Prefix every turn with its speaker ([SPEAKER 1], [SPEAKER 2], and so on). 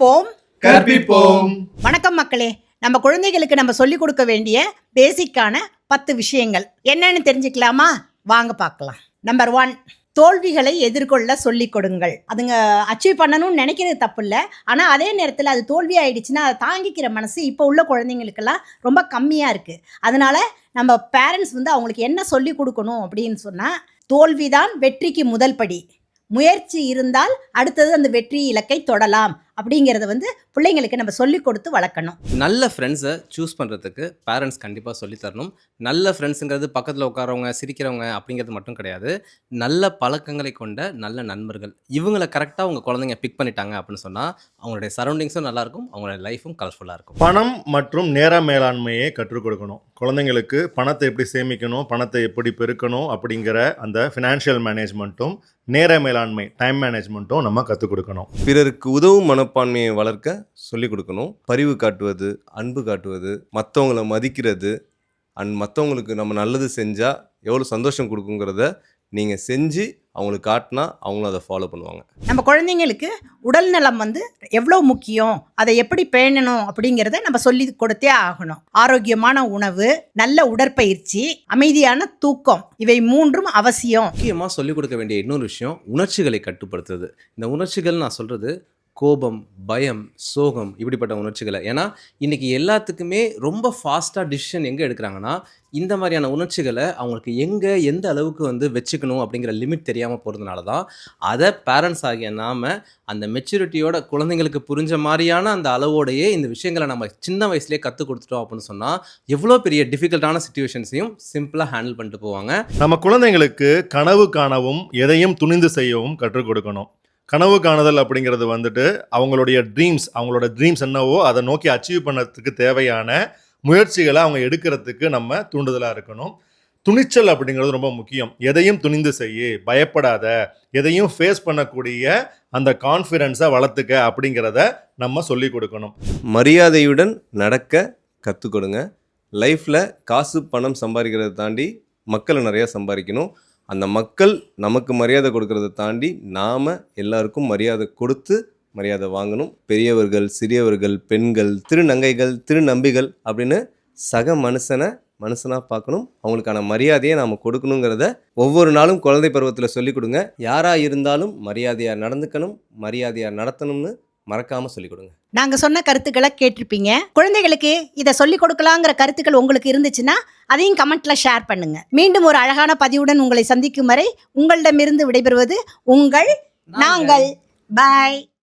[SPEAKER 1] கற்போம்
[SPEAKER 2] கற்பிப்போம்.
[SPEAKER 1] வணக்கம் மக்களே. நம்ம குழந்தைகளுக்கு நம்ம சொல்லிக் கொடுக்க வேண்டிய பேசிக்கான 10 விஷயங்கள் என்னன்னு தெரிஞ்சுக்கலாமா? வாங்க பார்க்கலாம். நம்பர் 1, தோல்விகளை எதிர்கொள்ள சொல்லிக் கொடுங்கள். அதுங்க அச்சீவ் பண்ணணும்னு நினைக்கிறது தப்பு இல்லை, ஆனால் அதே நேரத்தில் அது தோல்வி ஆயிடுச்சுன்னா அதை தாங்கிக்கிற மனசு இப்போ உள்ள குழந்தைங்களுக்கெல்லாம் ரொம்ப கம்மியாக இருக்குது. அதனால நம்ம பேரண்ட்ஸ் அவங்களுக்கு என்ன சொல்லிக் கொடுக்கணும் அப்படின்னு சொன்னால், தோல்விதான் வெற்றிக்கு முதல் படி, முயற்சி இருந்தால் அடுத்தது அந்த வெற்றி இலக்கை தொடலாம் அப்படிங்கிறத பிள்ளைங்களுக்கு நம்ம சொல்லிக் கொடுத்து வளர்க்கணும்.
[SPEAKER 3] நல்ல ஃப்ரெண்ட்ஸை சூஸ் பண்ணுறதுக்கு பேரண்ட்ஸ் கண்டிப்பாக சொல்லித்தரணும். நல்ல ஃப்ரெண்ட்ஸுங்கிறது பக்கத்தில் உட்காரவங்க, சிரிக்கிறவங்க அப்படிங்கிறது மட்டும் கிடையாது. நல்ல பழக்கங்களை கொண்ட நல்ல நண்பர்கள், இவங்களை கரெக்டாக உங்கள் குழந்தைங்க பிக் பண்ணிட்டாங்க அப்படின்னு சொன்னால் அவங்களுடைய சரௌண்டிங்ஸும் நல்லாயிருக்கும், அவங்களுடைய லைஃபும் கலர்ஃபுல்லாக இருக்கும்.
[SPEAKER 2] பணம் மற்றும் நேர மேலாண்மையை கற்றுக் கொடுக்கணும். குழந்தைங்களுக்கு பணத்தை எப்படி சேமிக்கணும், பணத்தை எப்படி பெருக்கணும் அப்படிங்கிற அந்த ஃபினான்ஷியல் மேனேஜ்மெண்ட்டும் நேர மேலாண்மை டைம் மேனேஜ்மெண்ட்டும் நம்ம கற்றுக் கொடுக்கணும்.
[SPEAKER 4] பிறருக்கு உதவும் மனப்பான்மையை வளர்க்க சொல்லிக் கொடுக்கணும். பரிவு காட்டுவது, அன்பு காட்டுவது, மற்றவங்களை மதிக்கிறது, மற்றவங்களுக்கு நம்ம நல்லது செஞ்சால் எவ்வளோ சந்தோஷம் கொடுக்குங்கிறத நீங்கள் செஞ்சு அவங்களுக்கு காட்டினா அவங்களும் அதை ஃபாலோ பண்ணுவாங்க.
[SPEAKER 1] நம்ம குழந்தைங்களுக்கு உடல் நலம் எவ்வளோ முக்கியம், அதை எப்படி பேணணும் அப்படிங்கிறத நம்ம சொல்லி கொடுத்தே ஆகணும். ஆரோக்கியமான உணவு, நல்ல உடற்பயிற்சி, அமைதியான தூக்கம், இவை 3ம் அவசியம்.
[SPEAKER 3] முக்கியமாக சொல்லிக் கொடுக்க வேண்டிய இன்னொரு விஷயம் உணர்ச்சிகளை கட்டுப்படுத்துறது. இந்த உணர்ச்சிகள் நான் சொல்கிறது கோபம், பயம், சோகம், இப்படிப்பட்ட உணர்ச்சிகளை. ஏன்னா இன்றைக்கி எல்லாத்துக்குமே ரொம்ப ஃபாஸ்ட்டாக டிசிஷன் எங்கே எடுக்கிறாங்கன்னா, இந்த மாதிரியான உணர்ச்சிகளை அவங்களுக்கு எந்த அளவுக்கு வச்சுக்கணும் அப்படிங்கிற லிமிட் தெரியாமல் போகிறதுனால தான் அதை பேரண்ட்ஸ் ஆகிய நாம் அந்த மெச்சூரிட்டியோட குழந்தைங்களுக்கு புரிஞ்ச மாதிரியான அந்த அளவோடையே இந்த விஷயங்களை நம்ம சின்ன வயசுலேயே கற்றுக் கொடுத்துட்டோம் அப்படின்னு சொன்னால் எவ்வளோ பெரிய டிஃபிகல்ட்டான சிச்சுவேஷன்ஸையும் சிம்பிளாக ஹேண்டில் பண்ணிட்டு போவாங்க.
[SPEAKER 2] நம்ம குழந்தைங்களுக்கு கனவு காணவும் எதையும் துணிந்து செய்யவும் கற்றுக் கொடுக்கணும். கனவு காணுதல் அப்படிங்கிறது அவங்களோட ட்ரீம்ஸ் என்னவோ அதை நோக்கி அச்சீவ் பண்ணறதுக்கு தேவையான முயற்சிகளை அவங்க எடுக்கிறதுக்கு நம்ம தூண்டுதலாக இருக்கணும். துணிச்சல் அப்படிங்கிறது ரொம்ப முக்கியம். எதையும் துணிந்து செய்ய, பயப்படாத, எதையும் ஃபேஸ் பண்ணக்கூடிய அந்த கான்ஃபிடென்ஸை வளர்த்துக்க அப்படிங்கிறத நம்ம சொல்லிக் கொடுக்கணும்.
[SPEAKER 4] மரியாதையுடன் நடக்க கற்றுக் கொடுங்க. லைஃப்பில் காசு பணம் சம்பாதிக்கிறத தாண்டி மக்களை நிறையா சம்பாதிக்கணும். அந்த மக்கள் நமக்கு மரியாதை கொடுக்கறத தாண்டி நாம் எல்லாருக்கும் மரியாதை கொடுத்து மரியாதை வாங்கணும். பெரியவர்கள், சிறியவர்கள், பெண்கள், திருநங்கைகள், திருநம்பிகள் அப்படின்னு சக மனுஷனாக பார்க்கணும். அவங்களுக்கான மரியாதையை நாம் கொடுக்கணுங்கிறத ஒவ்வொரு நாளும் குழந்தை பருவத்தில் சொல்லிக் கொடுங்க. யாராக இருந்தாலும் மரியாதையாக நடந்துக்கணும், மரியாதையாக நடத்தணும்னு மறக்காமல் சொல்லிக் கொடுங்க.
[SPEAKER 1] நாங்கள் சொன்ன கருத்துக்களை கேட்டிருப்பீங்க. குழந்தைகளுக்கு இதை சொல்லிக் கொடுக்கலாங்கிற கருத்துக்கள் உங்களுக்கு இருந்துச்சுன்னா அதையும் கமெண்ட்ல ஷேர் பண்ணுங்க. மீண்டும் ஒரு அழகான பதிவுடன் உங்களை சந்திக்கும் வரை உங்களிடமிருந்து விடைபெறுவது உங்கள் நாங்கள். பாய்.